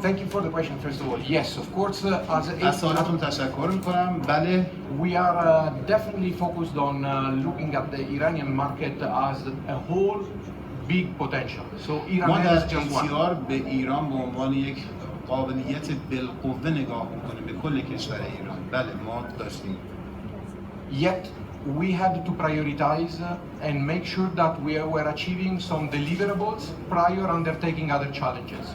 Thank you for the question, first of all. Yes, of course, از سوالتون تشکر میکنم. بله، we are definitely focused on looking at the Iranian market as a whole big potential. So ما Iran در is just one. ATR به ایران به عنوان یک قابلیت بالقوه نگاه میکنیم، به کل کشور ایران. بله، ما داشتیم. Yet we had to prioritize and make sure that we were achieving some deliverables prior undertaking other challenges.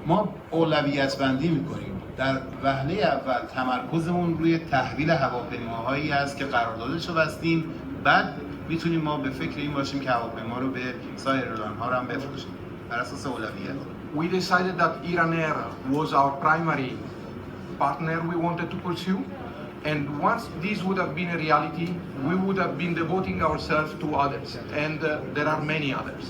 ما اولویت بندی میکنیم. در وهله اول تمرکزمون روی تحویل هواپیماهایی است که قراردادش رو بستیم، بعد میتونیم ما به فکر این باشیم که هواپیما رو به سایر ایرلایندها هم بفروشیم بر اساس اولویت. We decided that Iran Air was our primary partner we wanted to pursue, and once this would have been a reality, we would have been devoting ourselves to others, and there are many others.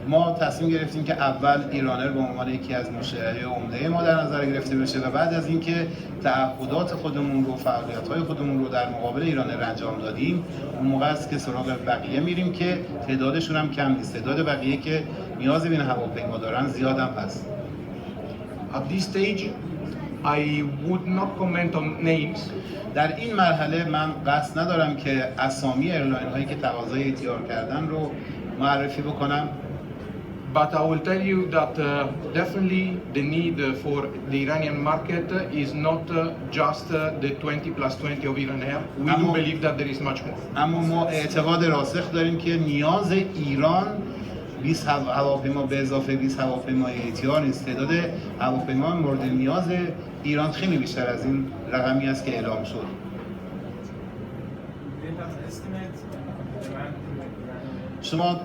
ما تصمیم گرفتیم که اول ایرانر به عنوان یکی از مشتریهای عمده ما در نظر گرفته بشه و بعد از اینکه تعهدات خودمون رو، فعالیت‌های خودمون رو در مقابل ایرانر انجام دادیم، اون موقع است که سراغ بقیه میریم که تعدادشون هم کم نیست. تعداد بقیه که نیاز به این هواپیما دارن زیاد هم هست. At this stage, I would not comment on names. در این مرحله من قصد ندارم که اسامی ایرلاین هایی که تقاضای ATR کردن رو معرفی بکنم. But I will tell you that definitely the need for the Iranian market is not just the 20 plus 20 of Iran Air. We do believe that there is much more. اما ما اعتقاد راسخ داریم که نیاز ایران 20 هواپیما به اضافه 20 هواپیمای ATR نیست. تعداد هواپیما مورد نیاز ایران خیلی بیشتر از این رقمی است که اعلام شد. شما